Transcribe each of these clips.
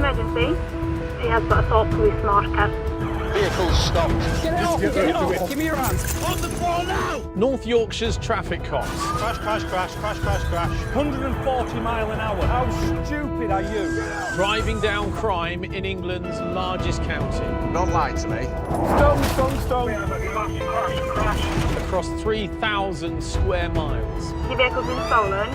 emergency. He has got assault police marker. Vehicle's stopped. Get it off, get it off. Give me your hands. On the floor now! North Yorkshire's traffic cops. Crash, crash, crash, crash, crash, crash. 140 mile an hour. How stupid are you? Driving down crime in England's largest county. Don't lie to me. Stone. Across 3,000 square miles. Your vehicle's been stolen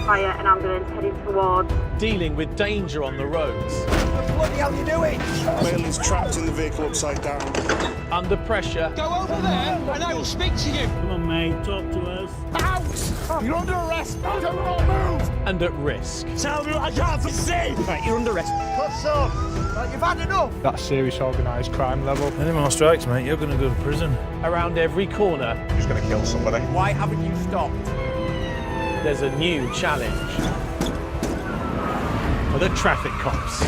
via an ambulance heading towards. Dealing with danger on the roads. What the bloody hell are you doing? Male is trapped in the vehicle upside down. Under pressure. Go over there and I will speak to you. Come on, mate, talk to us. Out! You're under arrest. Do not move. And at risk. Tell me what I can't see. Right, you're under arrest. Cuts up. Right, you've had enough. That's serious organised crime level. Any more strikes, mate, you're going to go to prison. Around every corner, He's going to kill somebody. Why haven't you stopped? there's a new challenge for the traffic cops.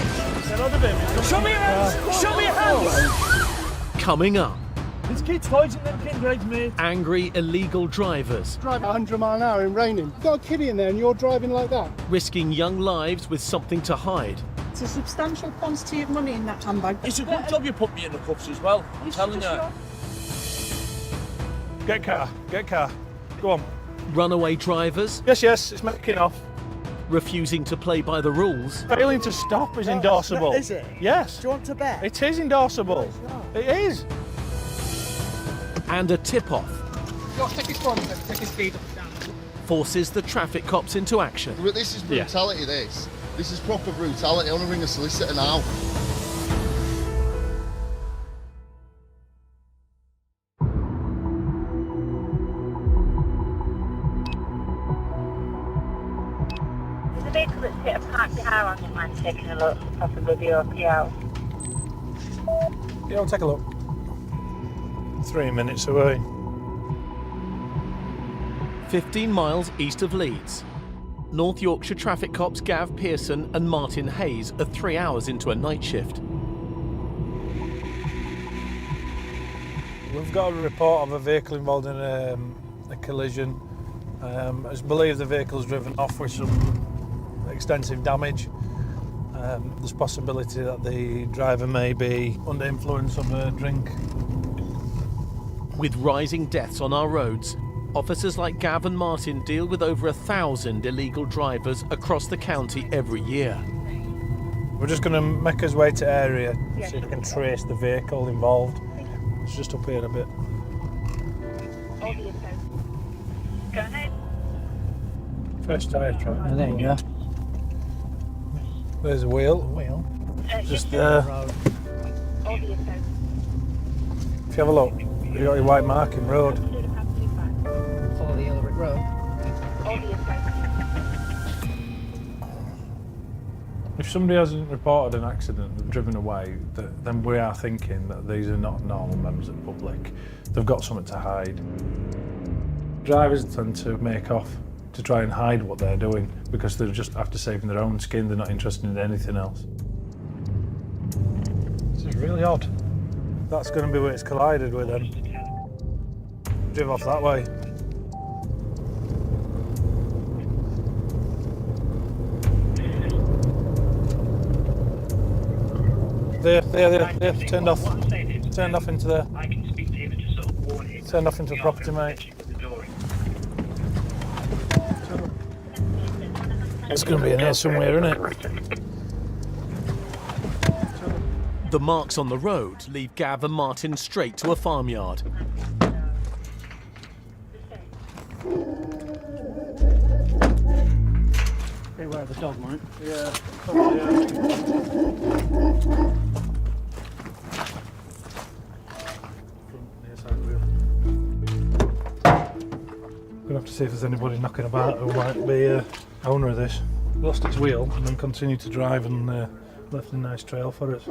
Show me your hands! Show me your hands! Coming up, There's kids hiding them kid drags, mate. angry illegal drivers Drive 100 mile an hour in raining. You've got a kiddie in there and you're driving like that. risking young lives with something to hide. It's a substantial quantity of money in that handbag. It's a good job you put me in the cuffs as well, I'm telling you. Get car. Go on. Runaway drivers Yes, it's making off. refusing to play by the rules. Failing to stop is endorsable. Is it? Yes. Do you want to bet? It is endorsable. It is. And a tip-off Take his phone, take his speed down. forces the traffic cops into action. This is brutality, this. This is proper brutality. I want to ring a solicitor now. There's a vehicle that's hit a parked car on your mind taking a look, possibly the OPL. Yeah, I'll take a look. 3 minutes away. 15 miles east of Leeds, North Yorkshire traffic cops Gav Pearson and Martin Hayes are 3 hours into a night shift. We've got a report of a vehicle involved in a collision. It's believed the vehicle's driven off with some extensive damage. There's possibility that the driver may be under influence of a drink. With rising deaths on our roads, officers like Gav and Martin deal with over 1,000 illegal drivers across the county every year. We're just going to make our way to area, see if we can trace the vehicle involved. It's just up here a bit. Go ahead. First tyre track. There you go. There's a wheel. Just there. If you have a look, you've got your white marking road. Follow the yellow brick road. If somebody hasn't reported an accident and driven away, then we are thinking that these are not normal members of the public. They've got something to hide. Drivers tend to make off to try and hide what they're doing because they're just after saving their own skin, they're not interested in anything else. This is really odd. That's going to be where it's collided with them. Drive off that way. There, turned off into there. Turned off into a property, mate. It's going to be in here somewhere, isn't it? The marks on the road lead Gav and Martin straight to a farmyard. Beware of the dog, mate. Yeah. Gonna have to see if there's anybody knocking about who might be owner of this. Lost its wheel and then continued to drive and left a nice trail for us.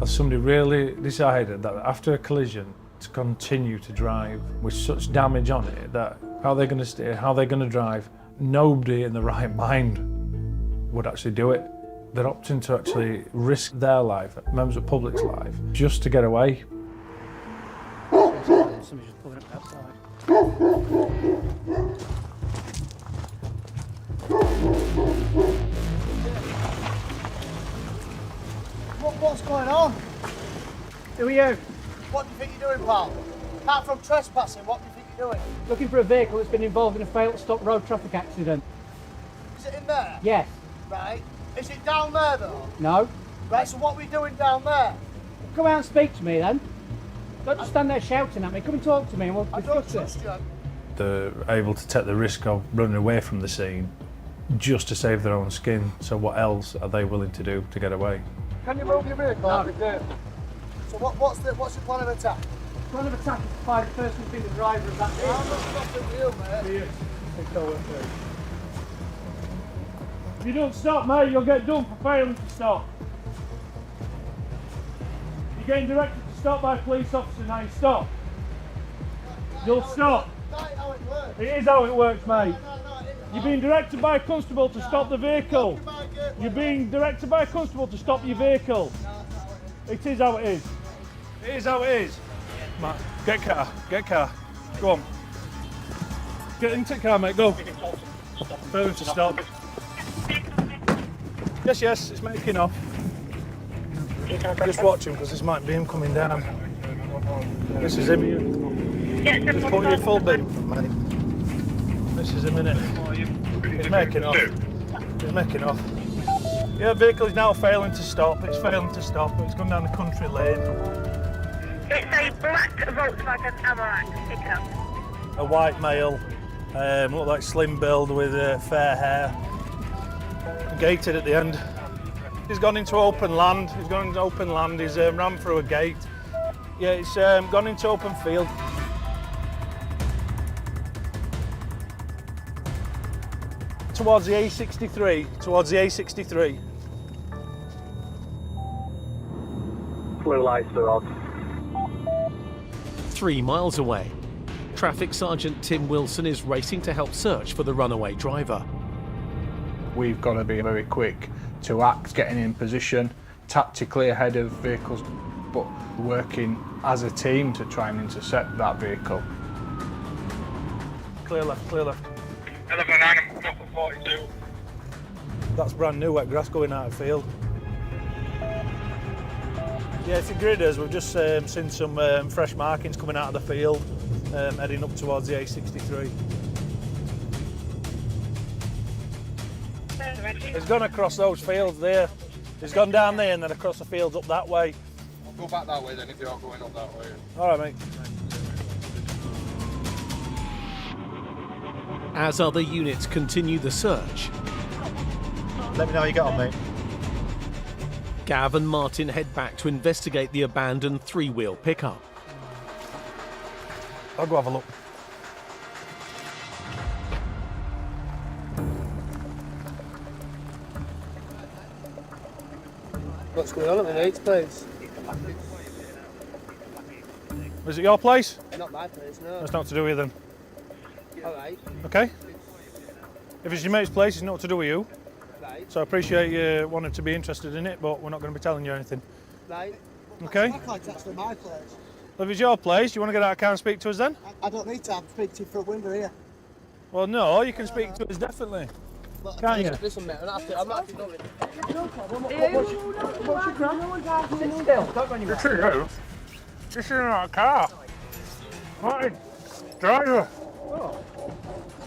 Has somebody really decided that after a collision to continue to drive with such damage on it that how they're going to steer, how they're going to drive, nobody in the right mind would actually do it. They're opting to actually risk their life, members of the public's life, just to get away. Somebody's just pulling up outside. What's going on? Who are you? What do you think you're doing, pal? Apart from trespassing, what do you think you're doing? Looking for a vehicle that's been involved in a failed stop road traffic accident. Is it in there? Yes. Right. Is it down there though? No. Right, so what are we doing down there? Come out and speak to me then. Don't just stand there shouting at me. Come and talk to me and we'll I don't discuss trust it. you. They're able to take the risk of running away from the scene just to save their own skin. So what else are they willing to do to get away? Can you move your vehicle? No. So what's your plan of attack? Plan of attack is to find the person who's been the driver of that vehicle. I'm not stopping you, mate. If you don't stop, mate, you'll get done for failing to stop. You're getting directed to stop by a police officer, now you stop. You'll stop. That's how it works. It is how it works, mate. No, it isn't. You're being directed by a constable to stop the vehicle. You're being directed by a constable to stop your vehicle. It is how it is. It is how it is. Matt, get car, get car. Go on. Get into the car, mate, go. Failing to stop. Yes, it's making off. Just watch him because this might be him coming down. This is him here. Just put your full bin. This is him, innit? He's making off. He's making off. Yeah, vehicle is now failing to stop. It's failing to stop. It's gone down the country lane. It's a black Volkswagen Amarok pickup. A white male, looked like slim build with fair hair. Gated at the end. He's gone into open land. He's ran through a gate. Yeah, it's gone into open field. Towards the A63. Blue lights are on. 3 miles away, Traffic Sergeant Tim Wilson is racing to help search for the runaway driver. We've got to be very quick to act, getting in position, tactically ahead of vehicles, but working as a team to try and intercept that vehicle. Clear left. 42. That's brand new wet grass going out of field. Yeah, if you grid us, we've just seen some fresh markings coming out of the field, heading up towards the A63. He's gone across those fields there. He's gone down there and then across the fields up that way. I'll go back that way then if you're going up that way. All right, mate. As other units continue the search, Let me know how you get on, mate. Gav and Martin head back to investigate the abandoned 3-wheel pickup. I'll go have a look. What's going on at the mate's place? Is it your place? Not my place, no. That's not to do with them. All right. Okay? If it's your mate's place, it's not to do with you. Right. So I appreciate you wanting to be interested in it, but we're not going to be telling you anything. Right. Okay? That's like actually my place. Well, if it's your place, do you want to get out of the car and speak to us then? I don't need to. I'm speaking to you for a window here. Well, no, you can speak to us definitely. Look, Can't you? Listen, mate, I'm not actually doing it. No problem. What's your grab? Sit still. Don't run your mouth. This is not a car. Martin, driver,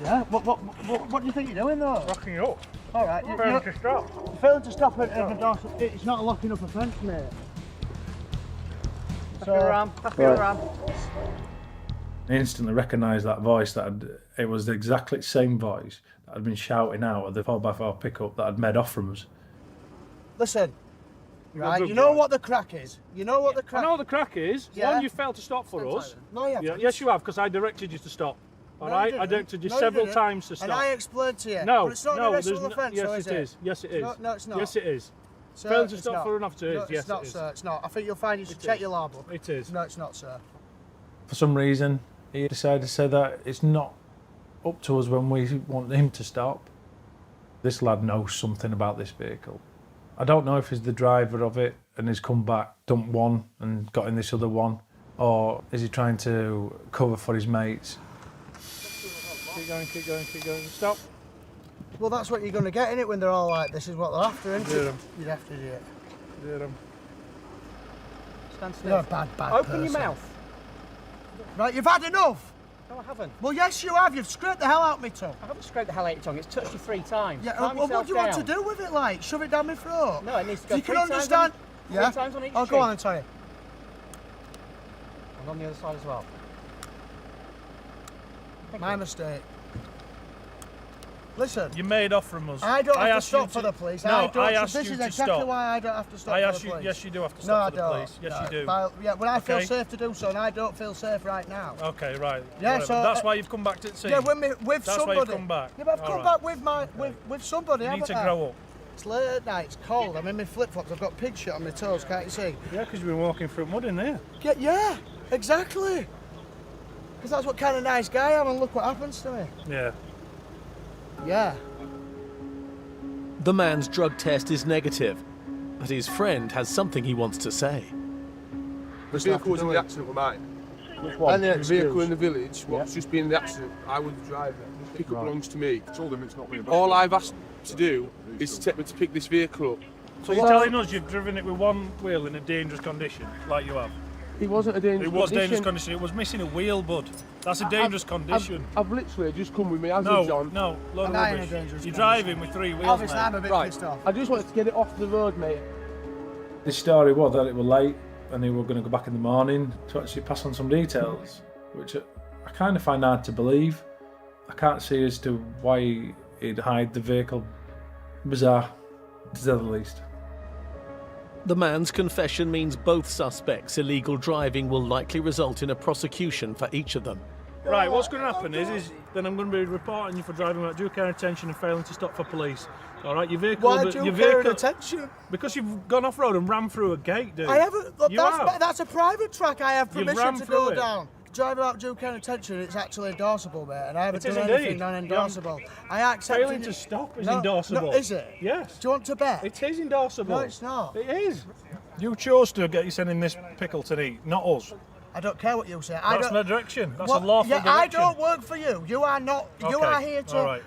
Yeah. What do you think you're doing though? locking up. All right. Failing to stop. You're failing to stop at the door. It's not locking up a fence, mate. Pass your arm. Pass your arm. I instantly recognised that voice. It was exactly the same voice that had been shouting out at the 4x4 pickup that had made off from us. Listen. Right, you know what the crack is. You know what the crack. I know the crack is. Yeah. One, you failed to stop for us. No, you haven't. Yes, you have, because I directed you to stop. All right, I directed you several times to stop. And I explained to you. No, but it's not no, an there's arrestable offence, yes, so it is is. Yes, it is. No, it's not. Yes, it is. Sir, Failing to it's stop not. for an officer No, is. Yes, it's not, it is. sir. It's not. I think you'll find you should check your logbook. It is. No, it's not, sir. For some reason, he decided to say that it's not up to us when we want him to stop. This lad knows something about this vehicle. I don't know if he's the driver of it and he's come back, dumped one and got in this other one, or is he trying to cover for his mates? Keep going, keep going, keep going. Stop. Well, that's what you're going to get in it when they're all like, this is what they're after, isn't Yeah. it? You'd have to do it. Yeah, Stand still. You're a bad Open person. your mouth. Right, you've had enough. No, I haven't. Well, yes, you have. You've scraped the hell out of me tongue. I haven't scraped the hell out of your tongue. It's touched you 3 times. Yeah, Calm well, what do you yourself want to down. do with it, like? Shove it down my throat? No, it needs to go You 3 can times understand. on, Yeah? 3 times on each Oh, cheek. go on and tell you. And on the other side as well. My mistake. Listen. You made off from us. I don't have to asked stop you for the police. No, I asked this you is to exactly stop. why I don't have to stop I for asked the you. police. Yes, you do have to No, I stop for the don't. police. Yes, you do. Yeah, when I feel Okay. safe to do so, and I don't feel safe right now. Okay, right. Yeah, Whatever. so That's why you've come back to the scene. Yeah, with That's somebody. why you've come back. Yeah, but I've All come right. back with my with somebody. You need haven't to I? grow up. It's late at night. It's cold. I'm in my flip flops. I've got pig shit on my toes. Can't you see? Yeah, because you've been walking through mud in there. Yeah, exactly. Because that's what kind of nice guy I am, and look what happens to me. Yeah. Yeah. The man's drug test is negative, but his friend has something he wants to say. The vehicle was in the accident with mine. Which one? And the vehicle in the village, what's just been in the accident, I was the driver. The pickup belongs to me. Told him it's not me. All I've asked to do is to take me to pick this vehicle up. So you're telling us you've driven it with one wheel in a dangerous condition, like you have? It wasn't a dangerous condition. It was condition. dangerous condition. It was missing a wheel, bud. That's a dangerous condition. I've literally just come with my hazards on. No, load of rubbish. You're driving with 3 wheels, Obviously, mate. I'm a bit pissed off. I just wanted to get it off the road, mate. The story was that it was late and they were going to go back in the morning to actually pass on some details, which I kind of find hard to believe. I can't see as to why he'd hide the vehicle. Bizarre, to say the least. The man's confession means both suspects' illegal driving will likely result in a prosecution for each of them. Right, what's going to happen is then I'm going to be reporting you for driving without due care and attention and failing to stop for police. All right, your vehicle. Why due care and attention? Because you've gone off road and rammed through a gate, dude. I haven't. Look, You have. that's a private track. I have You've permission rammed to through go it. down. Drive without due care and attention. It's actually endorsable, mate, and I haven't It is done indeed. anything non-endorsable. I accept. Failing to stop is endorsable. No, is it? Yes. Do you want to bet? It is endorsable. No, it's not. It is. You chose to get yourself in this pickle to eat, not us. I don't care what you say. That's my direction. That's What? a lawful Yeah, direction. I don't work for you. You are not. You Okay, are here to all right.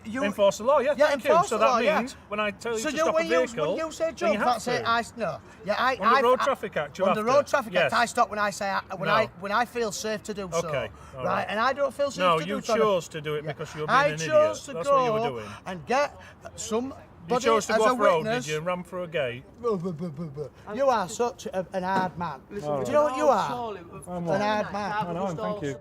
you enforce the law. Yeah, Yeah, thank you. enforce So the law, that yeah. means when I tell you So to stop a when vehicle, you say then jump, you have that's to. it. No. Yeah, Under Road Traffic Act, you under have to. Road Traffic Act, Yes. I stop when I say No. when I feel safe to do so. Okay, all right. right. And I don't feel safe No, to do you so. chose to do it because you were being I an idiot. chose to That's go what you were doing. and get some. You chose to go as a off road, witness. did you, and ram through a gate? You are such an hard man. Do you know what you are? An hard man. I know, thank you.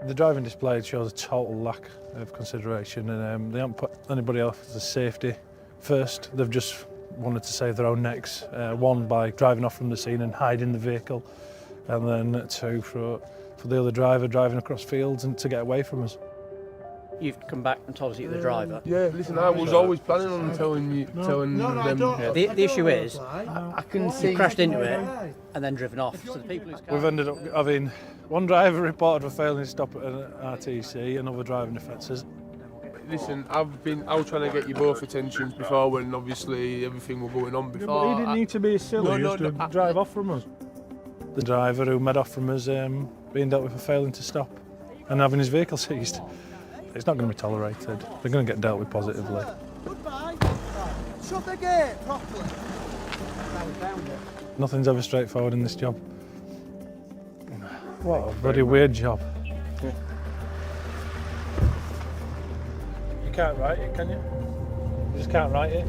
The driving display shows a total lack of consideration, and they haven't put anybody else's safety first. They've just wanted to save their own necks. One, by driving off from the scene and hiding the vehicle, and then 2, for the other driver driving across fields and to get away from us. You've come back and told us you're the driver. Yeah, listen, I was always planning on telling them. The issue is, I can see you crashed into it and then driven off. So the people who's We've ended up having one driver reported for failing to stop at an RTC, another driving offences. Listen, I was trying to get you both attentions before when obviously everything was going on before. But he didn't need to be silly, No, just to drive off from us. The driver who made off from us being dealt with for failing to stop and having his vehicle seized. It's not going to be tolerated. They're going to get dealt with positively. Goodbye. Shut the gate properly. Nothing's ever straightforward in this job. What a bloody weird job. You can't write it, can you? You just can't write it.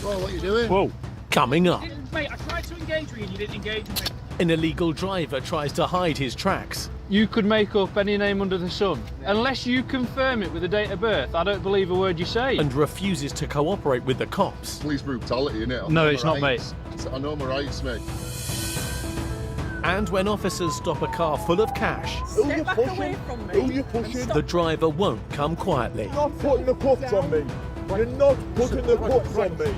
Well, what are you doing? Whoa. Coming up, Mate, I tried to engage with you and you didn't engage with me. an illegal driver tries to hide his tracks. You could make up any name under the sun. Unless you confirm it with a date of birth, I don't believe a word you say. And refuses to cooperate with the cops. Police brutality, innit? No, it's not, mate. I know my rights, mate. And when officers stop a car full of cash, Who you pushing? Who you pushing? the driver won't come quietly. You're not putting the cuffs on me. You're not putting the cuffs on me.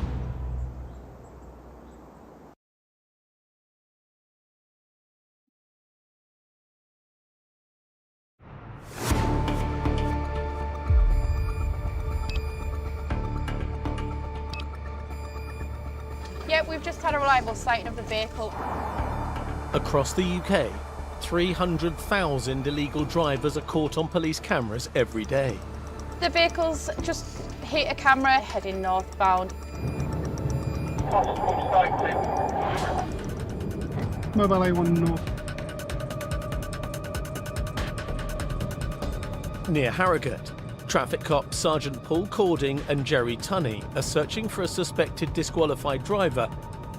Yeah, we've just had a reliable sighting of the vehicle. Across the UK, 300,000 illegal drivers are caught on police cameras every day. The vehicle's just hit a camera heading northbound. Mobile A1 North. Near Harrogate, traffic cops Sergeant Paul Cording and Jerry Tunney are searching for a suspected disqualified driver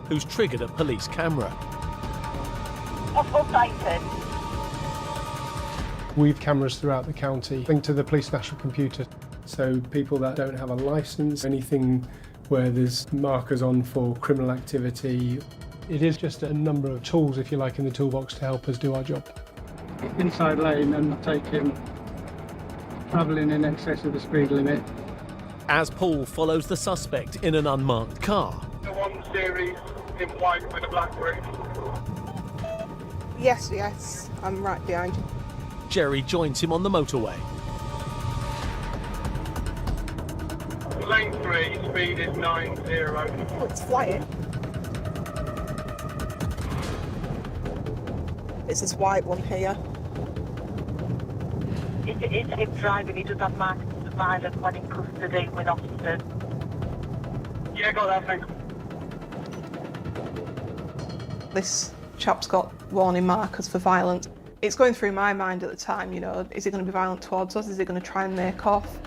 who's triggered a police camera. Updated. We've cameras throughout the county linked to the police national computer. So people that don't have a licence, anything where there's markers on for criminal activity. It is just a number of tools, if you like, in the toolbox to help us do our job. Inside lane and taking travelling in excess of the speed limit. As Paul follows the suspect in an unmarked car. The 1 Series in white with a black roof. Yes, I'm right behind you. Jerry joins him on the motorway. Lane 3, speed is 90. Oh, it's flying. It's this white one here. It's him driving, he does have markers of violence when in custody with officers. Yeah, got that thing. This chap's got warning markers for violence. It's going through my mind at the time, you know, is he going to be violent towards us? Is he going to try and make off?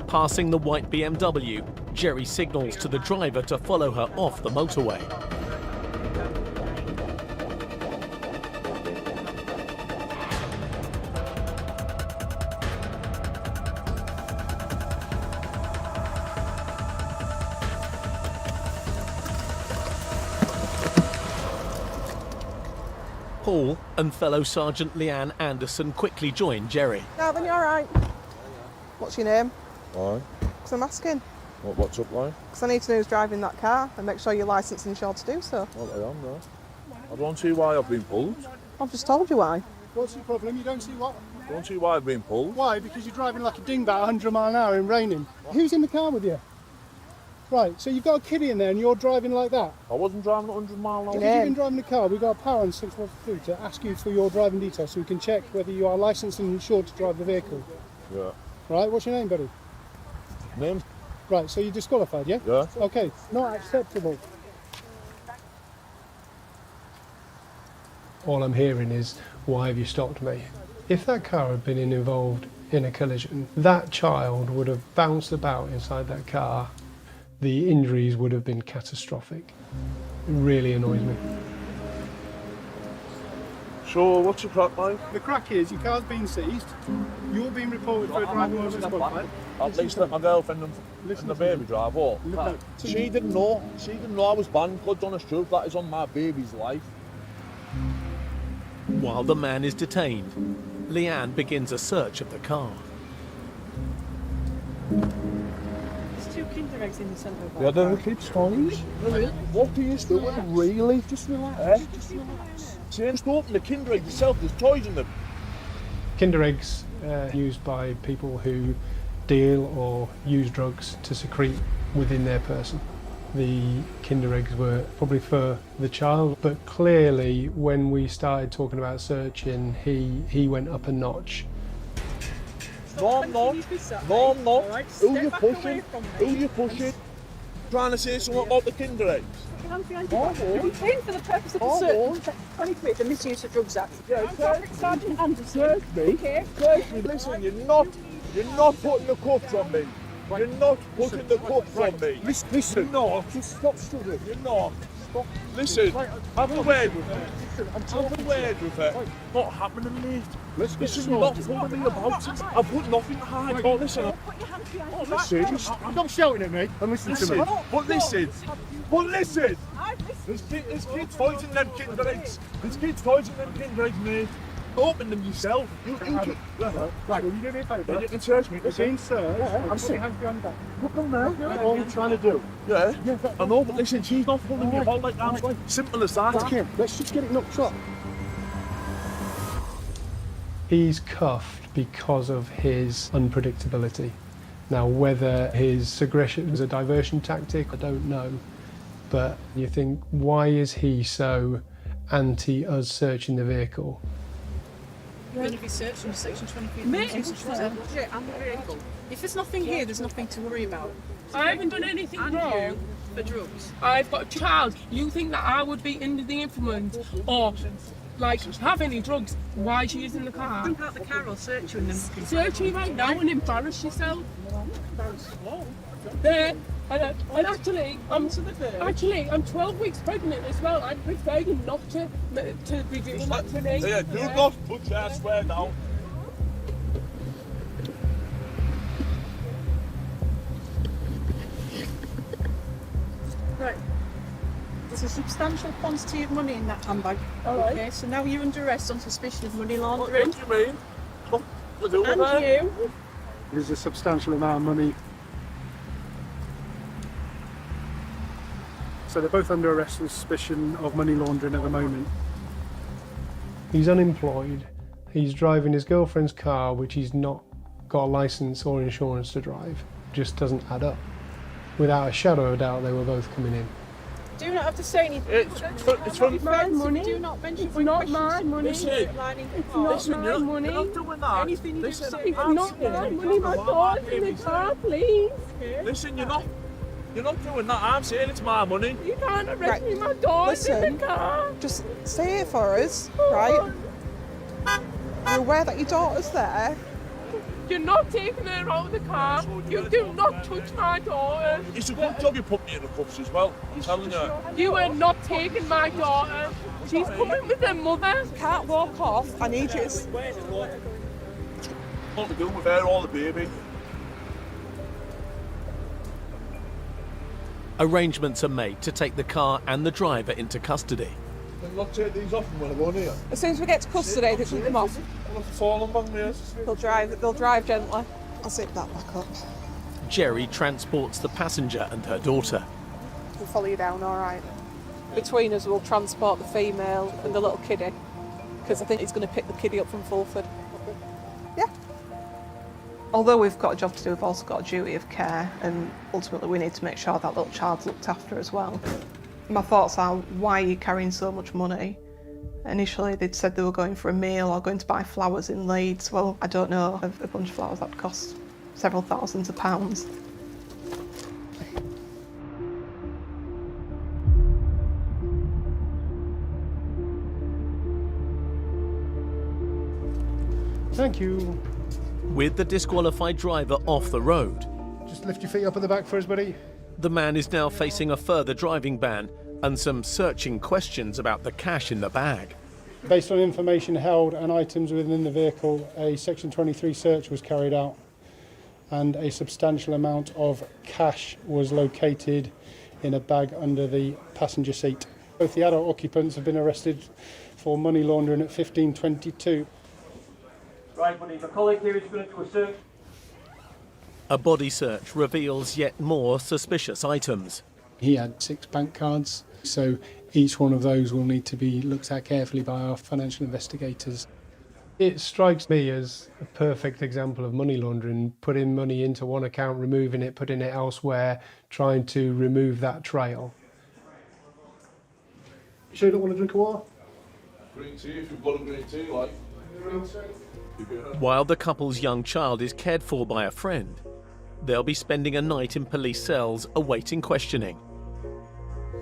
Passing the white BMW, Jerry signals to the driver to follow her off the motorway. Paul and fellow Sergeant Leanne Anderson quickly join Jerry. Calvin, you all right? What's your name? Why? Because I'm asking. What's up, like? Because I need to know who's driving that car and make sure you're licensed and insured to do so. Well, I am, right? I don't see why I've been pulled. I've just told you why. What's the problem? You don't see what? I don't see why I've been pulled. Why? Because you're driving like a dingbat 100 mile an hour in raining. Who's in the car with you? Right, so you've got a kiddie in there and you're driving like that? I wasn't driving 100 miles an hour. Because you've been driving the car, we've got a power on 612 to ask you for your driving details so we can check whether you are licensed and insured to drive the vehicle. Yeah. Right, what's your name, buddy? Name? Right, so you're disqualified, yeah? Yeah. Okay, not acceptable. All I'm hearing is, why have you stopped me? If that car had been involved in a collision, that child would have bounced about inside that car. The injuries would have been catastrophic. It really annoys me. So, what's the crack, like? The crack is, your car's been seized, you're being reported for a driving while disqualified. At least let my girlfriend and the baby drive off. She didn't know I was banned. God's honest truth, that is on my baby's life. While the man is detained, Leanne begins a search of the car. There's 2 Kinder eggs in the centre of that. Yeah, they're kids' toys. What are you doing, really? Just relax. Just relax. See, just open the Kinder egg yourself, there's toys in them. Kinder eggs used by people who deal or use drugs to secrete within their person. The Kinder eggs were probably for the child, but clearly when we started talking about searching, he went up a notch. No, I'm not. No, I'm not. Right, Who you pushing? Who you pushing? Trying to say something about the Kinder eggs? You're detained for the purpose of the search. 23, the Misuse of Drugs Act. I'm Sergeant Anderson. Okay. Listen, you're not putting the cuffs on me. You're not putting the cuffs on me. Listen, no, just stop struggling. You're not. Stop. Listen, have a word with her. Have a word with her. Not happening, mate. Listen, you're not pulling me about it. I've put nothing to hide. Oh, listen. Oh, listen. Stop shouting at me and listen to me. But listen. There's kids toys in them Kinder eggs. There's kids toys in them Kinder eggs, mate. Open them yourself. Right, will you do me a favour? You can search me. It's in search. I'm sitting hands behind your back. Look on there. That's all I'm trying to do. Yeah? I know, but listen, she's not pulling me about like that. Simple as that. Okay, let's just get it knocked up. He's cuffed because of his unpredictability. Now, whether his aggression was a diversion tactic, I don't know. But you think, why is he so anti us searching the vehicle? going to be searched under Section 23. If there's nothing here, there's nothing to worry about. I haven't done anything wrong. For drugs. I've got a child. You think that I would be under the influence or like have any drugs? Why is she using the car? Jump out the car or search you and then search me right now and embarrass yourself. There. And actually, I'm 12 weeks pregnant as well. I prefer you not to be doing that to me. Yeah, do not put your swear down. Right. There's a substantial quantity of money in that handbag. Alright. Okay, so now you're under arrest on suspicion of money laundering. What do you mean? What do And you. There's a substantial amount of money. So they're both under arrest on suspicion of money laundering at the moment. He's unemployed. He's driving his girlfriend's car, which he's not got a licence or insurance to drive. Just doesn't add up. Without a shadow of a doubt, they were both coming in. Do not have to say anything. It's from my money. Do not mention It's not my money. Listen, It's not my money. You're not doing that. Anything you Listen, say. It's not my money. My daughter's in the car, please. Listen, you're not doing that. I'm saying it's my money. You can't arrest me. My daughter's in the car. Just say it for us, right? You're aware that your daughter's there? You're not taking her out of the car. You do not touch my daughter. It's a good job you put me in the cuffs as well. I'm telling you. You are not taking my daughter. She's coming with her mother. Can't walk off. I need you to... What to do with her or the baby? Arrangements are made to take the car and the driver into custody. Can you not take these off them when I go near? As soon as we get to custody, they take them off. I'll have to fall on bang me. They'll drive gently. I'll zip that back up. Jerry transports the passenger and her daughter. We'll follow you down, all right. Between us, we'll transport the female and the little kiddie, because I think he's going to pick the kiddie up from Fulford. Yeah. Although we've got a job to do, we've also got a duty of care, and ultimately we need to make sure that little child's looked after as well. My thoughts are, why are you carrying so much money? Initially they'd said they were going for a meal or going to buy flowers in Leeds. Well, I don't know, a bunch of flowers that would cost several thousands of pounds. Thank you. With the disqualified driver off the road, Just lift your feet up at the back for us, buddy. the man is now facing a further driving ban and some searching questions about the cash in the bag. Based on information held and items within the vehicle, a Section 23 search was carried out and a substantial amount of cash was located in a bag under the passenger seat. Both the adult occupants have been arrested for money laundering at 1522. Right, buddy, my colleague here is going to do a search. A body search reveals yet more suspicious items. He had 6 bank cards, so each one of those will need to be looked at carefully by our financial investigators. It strikes me as a perfect example of money laundering, putting money into one account, removing it, putting it elsewhere, trying to remove that trail. You sure you don't want to drink a water? Green tea, if you've got a green tea, like. While the couple's young child is cared for by a friend, they'll be spending a night in police cells awaiting questioning.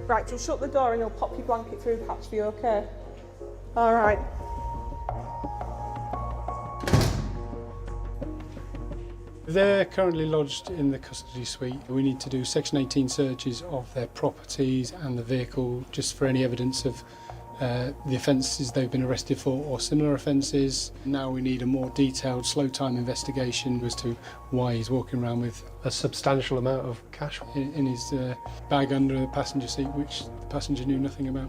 Right, so shut the door and he'll pop your blanket through the hatch for you, okay? All right. They're currently lodged in the custody suite. We need to do Section 18 searches of their properties and the vehicle just for any evidence of the offences they've been arrested for or similar offences. Now we need a more detailed, slow-time investigation as to why he's walking around with a substantial amount of cash in his bag under the passenger seat, which the passenger knew nothing about.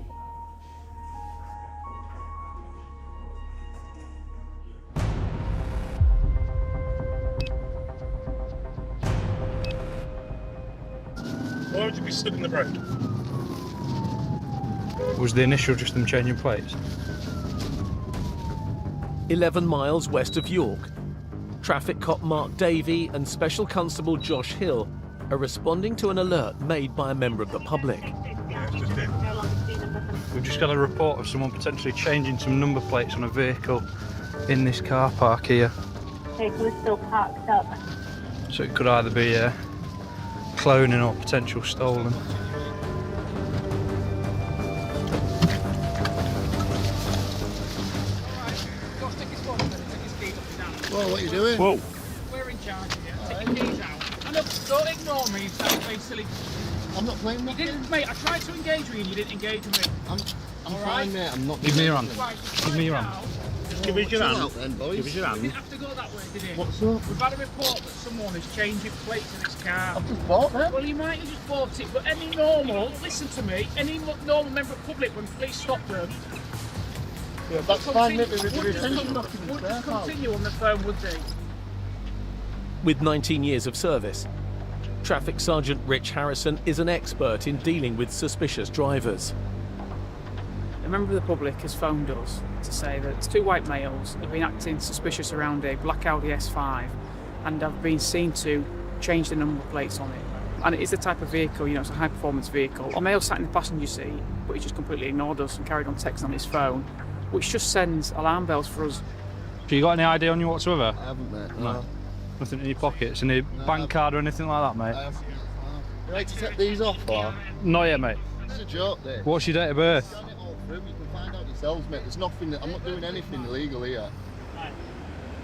Why would you be stuck in the road? Was the initial just them changing plates? 11 miles west of York, traffic cop Mark Davey and Special Constable Josh Hill are responding to an alert made by a member of the public. We've just got a report of someone potentially changing some number plates on a vehicle in this car park here. Vehicle is still parked up. So it could either be cloning or potential stolen. Whoa, what are you doing? Whoa. We're in charge here. Take your keys out. And don't ignore me, you silly. I'm not playing that. You didn't, mate. I tried to engage with you and you didn't engage with me. I'm fine, mate. I'm not. Give me your hand. Give me your hand. Give us your hand. Then, boys. Give us your You hand. didn't have to go that way, did it? What's up? We've had a report that someone is changing plates in its car. I've just bought them. Well, you might have just bought it, but any normal, listen to me, any normal member of the public, when police stop them, Yeah, that's fine, mate. would just continue on the phone, would they? With 19 years of service, Traffic Sergeant Rich Harrison is an expert in dealing with suspicious drivers. A member of the public has phoned us to say that two white males have been acting suspicious around a black Audi S5 and have been seen to change the number plates on it. And it is the type of vehicle, you know, it's a high performance vehicle. A male sat in the passenger seat, but he just completely ignored us and carried on texting on his phone, which just sends alarm bells for us. Have you got any ID on you whatsoever? I haven't, mate. No. Nothing in your pockets? Any bank card or anything like that, mate? I haven't. You like to take these off, or? Not yet, mate. This is a joke, this. What's your date of birth? Scan it all through. You can find out yourselves, mate. There's nothing. I'm not doing anything illegal here.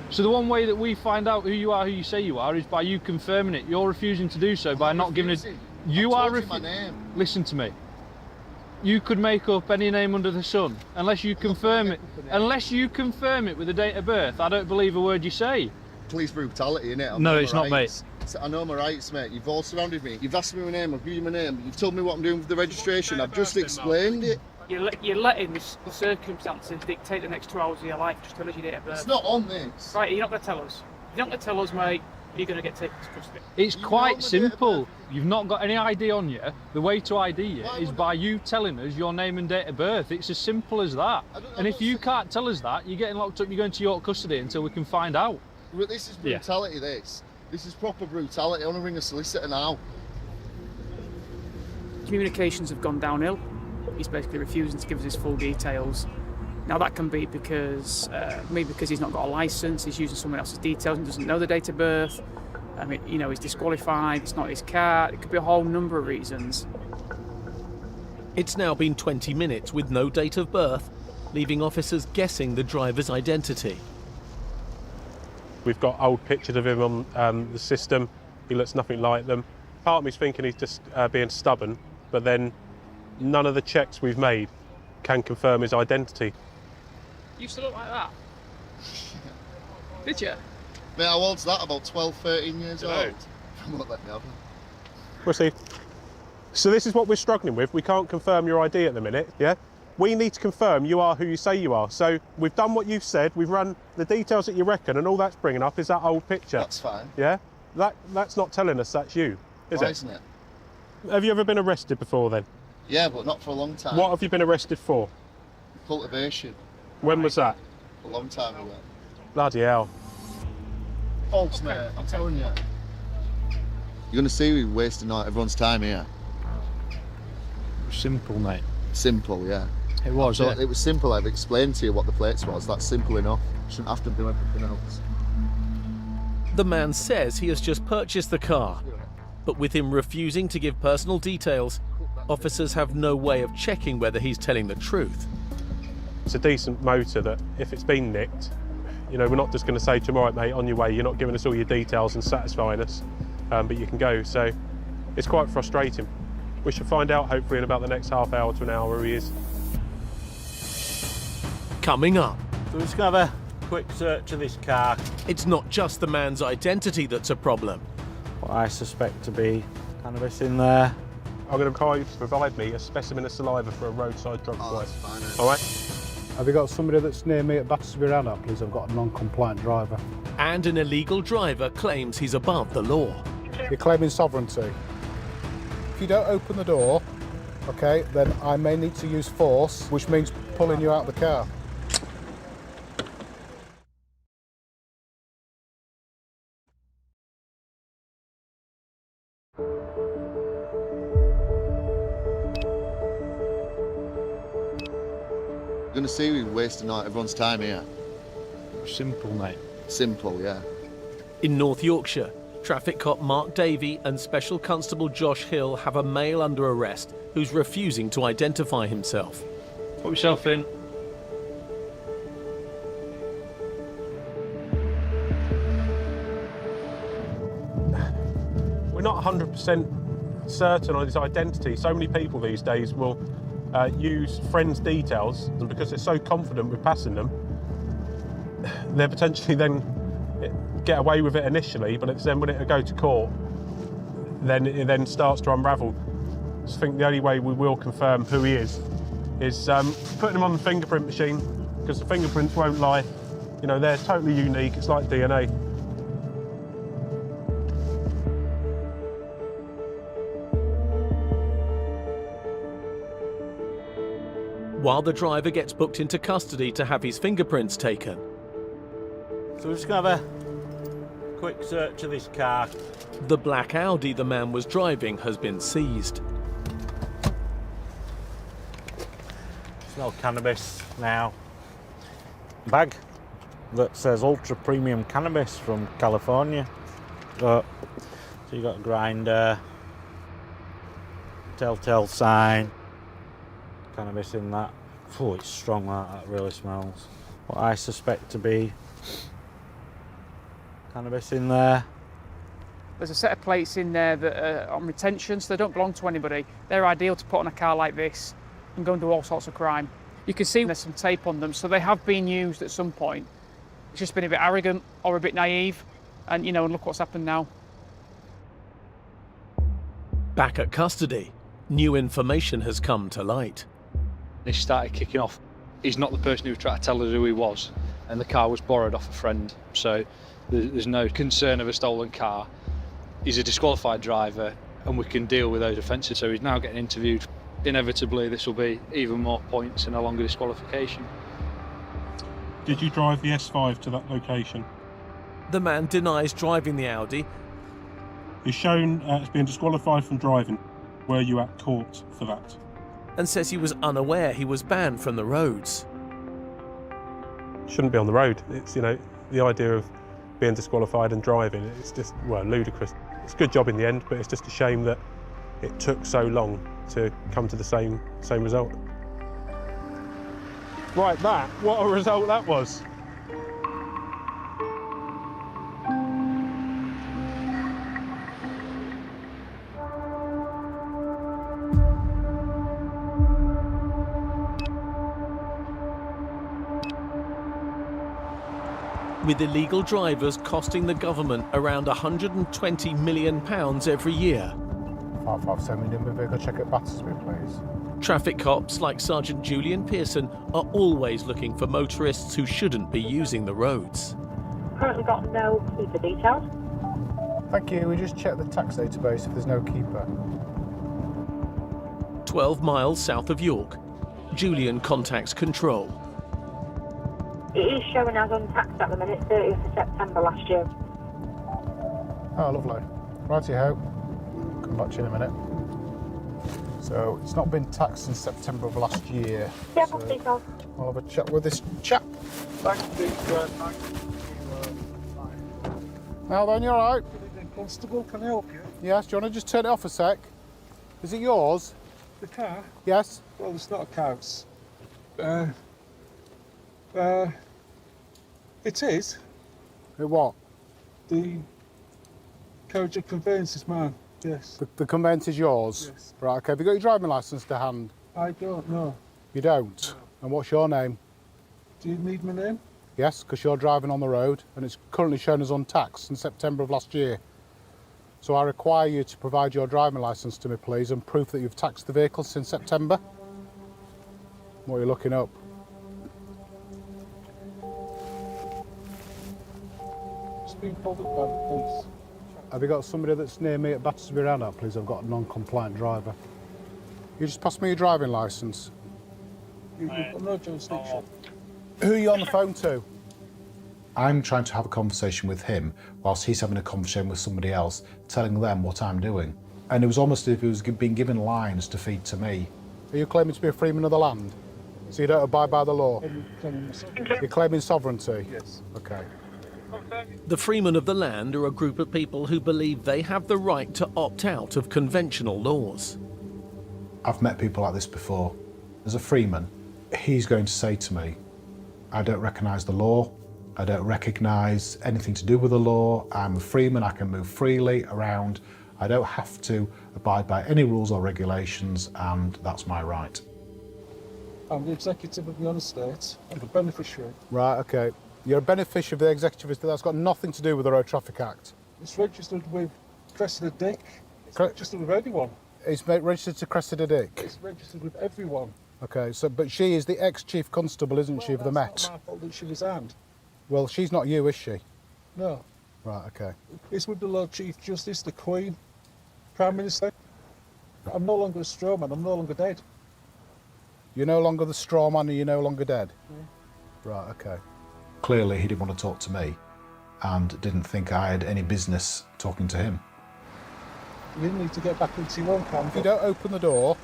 So the one way that we find out who you are, who you say you are, is by you confirming it. You're refusing to do so by not giving it. You are my name. Listen to me. You could make up any name under the sun unless you confirm it. Unless you confirm it with a date of birth, I don't believe a word you say. Police brutality, innit? No, it's not, mate. I know my rights, mate. You've all surrounded me. You've asked me my name. I've given you my name. You've told me what I'm doing with the registration. I've just explained it. You're letting the circumstances dictate the next 2 hours of your life just to tell us your date of birth. It's not on this. Right, you're not going to tell us. You're not going to tell us, mate. You're going to get taken to custody. It's quite simple. You've not got any ID on you. The way to ID you is by you telling us your name and date of birth. It's as simple as that. And if you can't tell us that, you're getting locked up, you're going to York custody until we can find out. This is brutality, this. This is proper brutality. I want to ring a solicitor now. Communications have gone downhill. He's basically refusing to give us his full details. Now that can be because, maybe because he's not got a licence, he's using someone else's details and doesn't know the date of birth. I mean, you know, he's disqualified, it's not his car, it could be a whole number of reasons. It's now been 20 minutes with no date of birth, leaving officers guessing the driver's identity. We've got old pictures of him on the system. He looks nothing like them. Part of me's thinking he's just being stubborn, but then none of the checks we've made can confirm his identity. You used to look like that? Did you? Mate, how old's that? About 12, 13 years old? I'm not letting me have it. We'll see. So this is what we're struggling with. We can't confirm your ID at the minute, yeah? We need to confirm you are who you say you are. So we've done what you've said, we've run the details that you reckon, and all that's bringing up is that old picture. That's fine. Yeah? That's not telling us that's you, is Why it? isn't it? Have you ever been arrested before then? Yeah, but not for a long time. What have you been arrested for? Cultivation. When was that? A long time ago. Bloody hell. False, mate. I'm telling you. You're going to see we're wasting everyone's time here. Simple, mate. Simple, yeah. It was, yeah. It was simple. I've explained to you what the plates was. That's simple enough. Shouldn't have to do everything else. The man says he has just purchased the car, but with him refusing to give personal details, officers have no way of checking whether he's telling the truth. It's a decent motor that if it's been nicked, you know, we're not just going to say to him, all right, mate, on your way, you're not giving us all your details and satisfying us, but you can go. So it's quite frustrating. We should find out, hopefully, in about the next half hour to an hour who he is. Coming up. So we're just going to have a quick search of this car. It's not just the man's identity that's a problem. What I suspect to be cannabis in there. I'm going to call you to provide me a specimen of saliva for a roadside drug swipe. Fine, all right? Have you got somebody that's near me at Battersby Roundup, please? I've got a non-compliant driver. And an illegal driver claims he's above the law. You're claiming sovereignty. If you don't open the door, okay, then I may need to use force, which means pulling you out of the car. You're going to see we're wasting everyone's time here. Simple, mate. Simple, yeah. In North Yorkshire, traffic cop Mark Davey and Special Constable Josh Hill have a male under arrest who's refusing to identify himself. Put yourself in. We're not 100% certain on his identity. So many people these days will use friends' details, and because they're so confident with passing them, they potentially then get away with it initially, but then when it go to court, then it then starts to unravel. So I think the only way we will confirm who he is putting him on the fingerprint machine, because the fingerprints won't lie. You know, they're totally unique. It's like DNA. While the driver gets booked into custody to have his fingerprints taken. So we're just going to have a quick search of this car. The black Audi the man was driving has been seized. Smell cannabis now. Bag that says ultra premium cannabis from California. So you got a grinder, telltale sign, cannabis in that. Oh, it's strong, that really smells. What I suspect to be cannabis in there. There's a set of plates in there that are on retention, so they don't belong to anybody. They're ideal to put on a car like this and go and do all sorts of crime. You can see there's some tape on them, so they have been used at some point. It's just been a bit arrogant or a bit naive, and and look what's happened now. Back at custody, new information has come to light. He started kicking off. He's not the person who was trying to tell us who he was, and the car was borrowed off a friend, so there's no concern of a stolen car. He's a disqualified driver, and we can deal with those offences, so he's now getting interviewed. Inevitably, this will be even more points and a longer disqualification. Did you drive the S5 to that location? The man denies driving the Audi. He's shown as being disqualified from driving. Were you at court for that? And says he was unaware he was banned from the roads. Shouldn't be on the road. It's, the idea of being disqualified and driving, it's just, ludicrous. It's a good job in the end, but it's just a shame that it took so long to come to the same result. Right, what a result that was. With illegal drivers costing the government around £120 million every year. 557 number vehicle, check at Battersby, please. Traffic cops like Sergeant Julian Pearson are always looking for motorists who shouldn't be using the roads. Currently got no keeper details. Thank you, we just checked the tax database if there's no keeper. 12 miles south of York, Julian contacts control. It is showing as untaxed at the minute, 30th of September last year. Oh, lovely. Righty-ho. Come back to you in a minute. So, it's not been taxed since September of last year. Yeah, so details. I'll have a chat with this chap. Thank you. Now then, you alright? Constable, can I help you? Yes, do you want to just turn it off a sec? Is it yours? The car? Yes. Well, it's not a car. It is. What? The carriage of conveyance is mine, yes. The conveyance is yours? Yes. Right, okay. Have you got your driving licence to hand? I don't know. You don't? No. And what's your name? Do you need my name? Yes, because you're driving on the road and it's currently shown as untaxed in September of last year. So I require you to provide your driving licence to me, please, and proof that you've taxed the vehicle since September. What are you looking up? It's been pulled up by the police. Have you got somebody that's near me at Battersby Roundabout, please? I've got a non-compliant driver. You just pass me your driving licence. You've got no jurisdiction. Who are you on the phone to? I'm trying to have a conversation with him whilst he's having a conversation with somebody else, telling them what I'm doing. And it was almost as if he was being given lines to feed to me. Are you claiming to be a freeman of the land? So you don't abide by the law? You're claiming sovereignty? Yes. Okay. The freemen of the land are a group of people who believe they have the right to opt out of conventional laws. I've met people like this before. As a freeman, he's going to say to me, I don't recognise the law, I don't recognise anything to do with the law, I'm a freeman, I can move freely around, I don't have to abide by any rules or regulations, and that's my right. I'm the executive of the United States. I'm the beneficiary. Right, okay. You're a beneficiary of the executive estate. That's got nothing to do with the Road Traffic Act. It's registered with Cressida Dick. It's registered with anyone. It's registered to Cressida Dick? It's registered with everyone. Okay, so but she is the ex-chief constable, isn't she, of the Met? It's not my fault that she resigned. Well, she's not you, is she? No. Right, okay. It's with the Lord Chief Justice, the Queen, Prime Minister. I'm no longer a straw man, I'm no longer dead. You're no longer the straw man and you're no longer dead? Yeah. Right, okay. Clearly he didn't want to talk to me and didn't think I had any business talking to him. You need to get back into your own camp. If you don't open the door,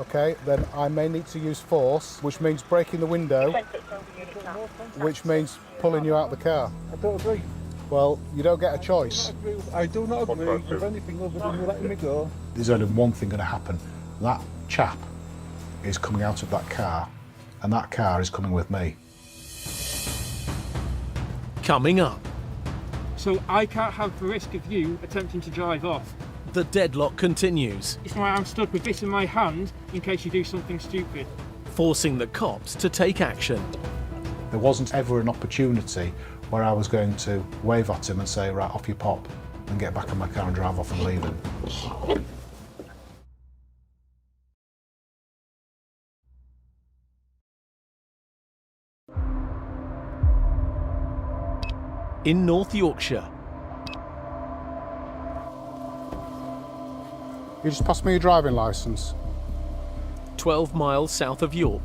okay, then I may need to use force, which means breaking the window, which means pulling you out of the car. I don't agree. Well, you don't get a choice. I do not agree with anything other than you letting me go. There's only one thing going to happen. That chap is coming out of that car, and that car is coming with me. Coming up. So I can't have the risk of you attempting to drive off. The deadlock continues, It's why I'm stood with this in my hand in case you do something stupid. forcing the cops to take action. There wasn't ever an opportunity where I was going to wave at him and say, right, off you pop, and get back in my car and drive off and leave him. In North Yorkshire, You just passed me your driving licence. 12 miles south of York,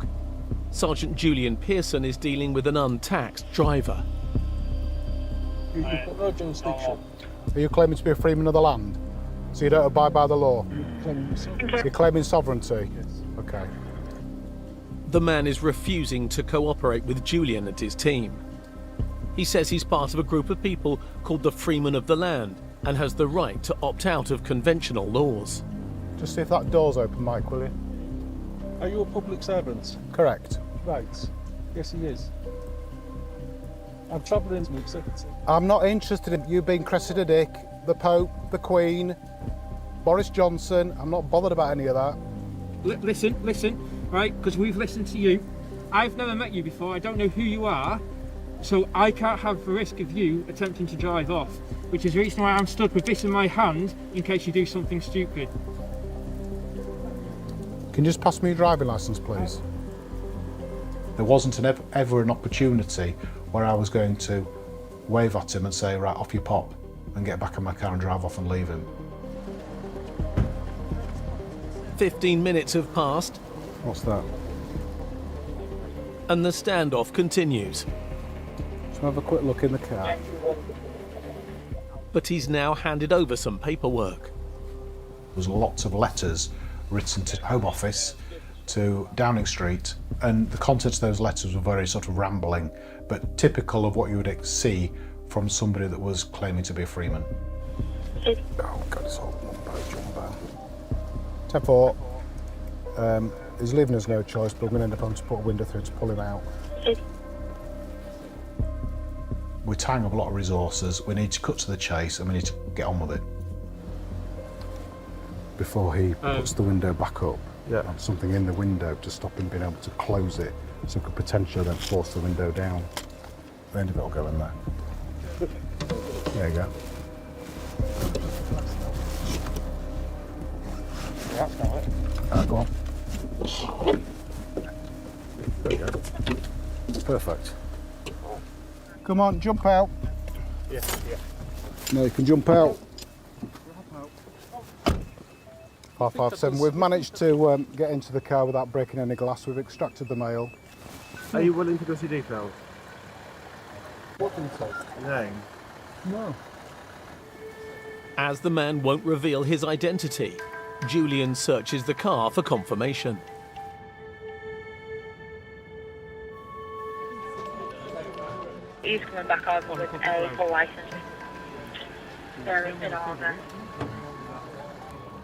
Sergeant Julian Pearson is dealing with an untaxed driver. You've got no jurisdiction. Are you claiming to be a freeman of the land? So you don't abide by the law? You're claiming sovereignty? Yes. Okay. The man is refusing to cooperate with Julian and his team. He says he's part of a group of people called the Freemen of the Land and has the right to opt out of conventional laws. Just see if that door's open, Mike, will you? Are you a public servant? Correct. Right. Yes, he is. I'm travelling to the executive. I'm not interested in you being Cressida Dick, the Pope, the Queen, Boris Johnson. I'm not bothered about any of that. Listen, right? Because we've listened to you. I've never met you before. I don't know who you are. So I can't have the risk of you attempting to drive off, which is the reason why I'm stood with this in my hand in case you do something stupid. Can you just pass me your driving licence, please? There wasn't ever an opportunity where I was going to wave at him and say, right, off you pop, and get back in my car and drive off and leave him. 15 minutes have passed. What's that? And the standoff continues. Just have a quick look in the car. But he's now handed over some paperwork. There's lots of letters written to Home Office, to Downing Street, and the contents of those letters were very sort of rambling, but typical of what you would see from somebody that was claiming to be a freeman. Oh God, it's all one page, 10-4. He's leaving us no choice, but I'm going to end up having to put a window through to pull him out. We're tying up a lot of resources, we need to cut to the chase and we need to get on with it. Before he puts the window back up, and something in the window to stop him being able to close it, so he could potentially then force the window down. The end of it will go in there. There you go. Yeah, got it. Go on. There you go. Perfect. Come on, jump out. Yeah. No, you can jump out. 557. We've managed to get into the car without breaking any glass. We've extracted the mail. Are you willing to go see details? What details? Name? No. As the man won't reveal his identity, Julian searches the car for confirmation. He's coming back over with a full licence. They're in order.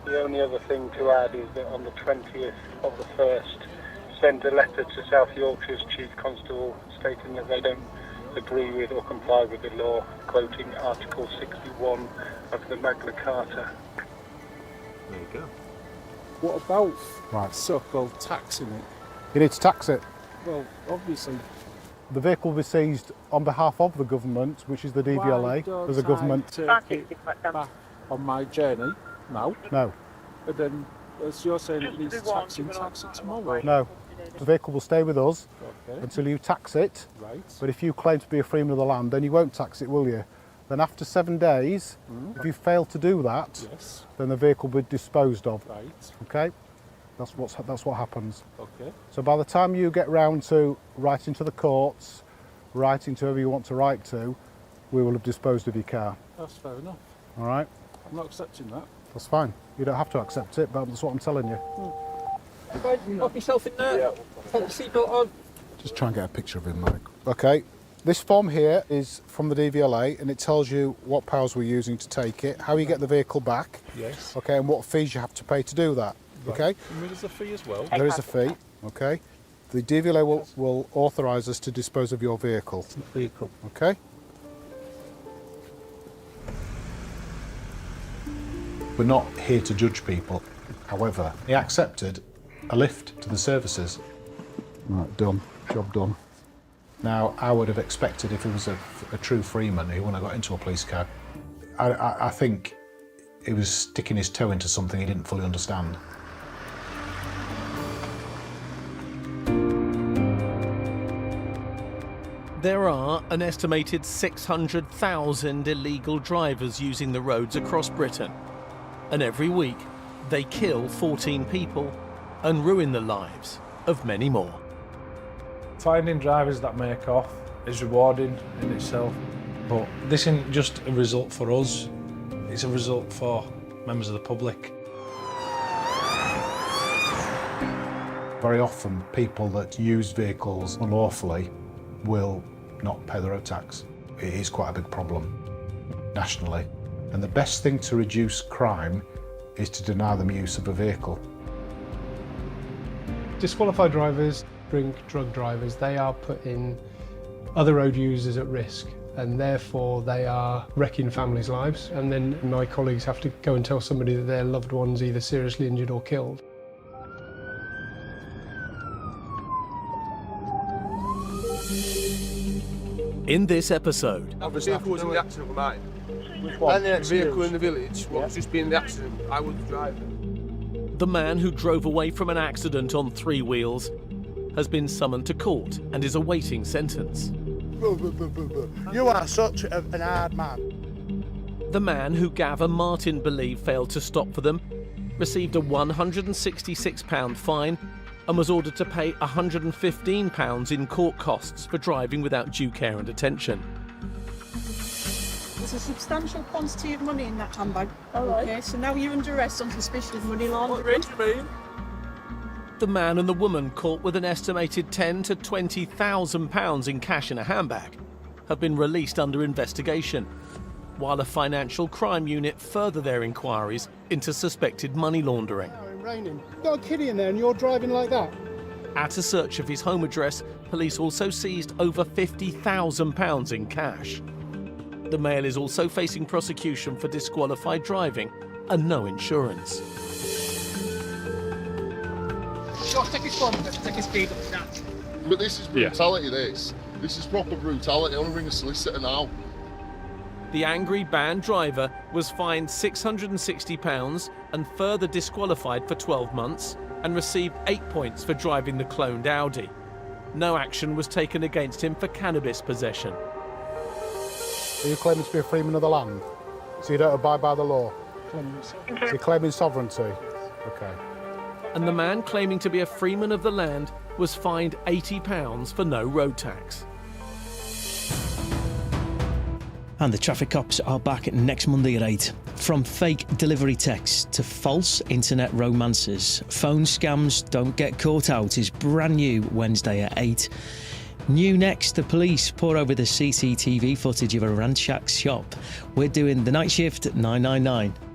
The only other thing to add is that on the 20th of the 1st, sent a letter to South Yorkshire's Chief Constable stating that they don't agree with or comply with the law, quoting Article 61 of the Magna Carta. There you go. What about so-called taxing it? You need to tax it. Well, obviously. The vehicle will be seized on behalf of the government, which is the DVLA. There's a government. Take it back on my journey? No. No. But then, as you're saying, it needs taxing tomorrow. No. The vehicle will stay with us until you tax it. Right. But if you claim to be a freeman of the land, then you won't tax it, will you? Then after 7 days, if you fail to do that, then the vehicle will be disposed of. Right. Okay? That's what happens. Okay. So by the time you get round to writing to the courts, writing to whoever you want to write to, we will have disposed of your car. That's fair enough. All right? I'm not accepting that. That's fine. You don't have to accept it, but that's what I'm telling you. Pop yourself in there. Put the seatbelt on. Just try and get a picture of him, Mike. Okay. This form here is from the DVLA and it tells you what powers we're using to take it, how you get the vehicle back. Yes. Okay, and what fees you have to pay to do that. Right. Okay? And there's a fee as well. There is a fee. Okay. The DVLA will authorise us to dispose of your vehicle. Vehicle. Okay? We're not here to judge people. However, he accepted a lift to the services. Right, done. Job done. Now, I would have expected if he was a true freeman, he wouldn't have got into a police car. I think he was sticking his toe into something he didn't fully understand. There are an estimated 600,000 illegal drivers using the roads across Britain. And every week, they kill 14 people and ruin the lives of many more. Finding drivers that make off is rewarding in itself, but this isn't just a result for us, it's a result for members of the public. Very often, people that use vehicles unlawfully will not pay the road tax. It is quite a big problem nationally. And the best thing to reduce crime is to deny them use of a vehicle. Disqualified drivers, drug drivers, they are putting other road users at risk, and therefore they are wrecking families' lives. And then my colleagues have to go and tell somebody that their loved one's either seriously injured or killed. In this episode, The vehicle was in the accident with mine. And the vehicle in the village, what was just being the accident, I was the driver. the man who drove away from an accident on 3 wheels has been summoned to court and is awaiting sentence. You are such an hard man. The man who Gav and Martin believe failed to stop for them received a £166 fine and was ordered to pay £115 in court costs for driving without due care and attention. There's a substantial quantity of money in that handbag. Okay, so now you're under arrest on suspicion of money laundering. What do you mean? The man and the woman caught with an estimated £10,000 to £20,000 in cash in a handbag have been released under investigation, while a financial crime unit further their inquiries into suspected money laundering. Raining. You've got a kiddie in there and you're driving like that? At a search of his home address, police also seized over £50,000 in cash. The male is also facing prosecution for disqualified driving and no insurance. Take his phone, take his speed up to that. But this is brutality, this. This is proper brutality. I want to ring a solicitor now. The angry banned driver was fined £660 and further disqualified for 12 months and received 8 points for driving the cloned Audi. No action was taken against him for cannabis possession. Are you claiming to be a freeman of the land? So you don't abide by the law? So you're claiming sovereignty? Okay. And the man claiming to be a freeman of the land was fined £80 for no road tax. And the traffic cops are back next Monday at 8. From fake delivery texts to false internet romances, phone scams don't get caught out is brand new Wednesday at 8. New next, the police pore over the CCTV footage of a ransacked shop. We're doing the night shift at 999.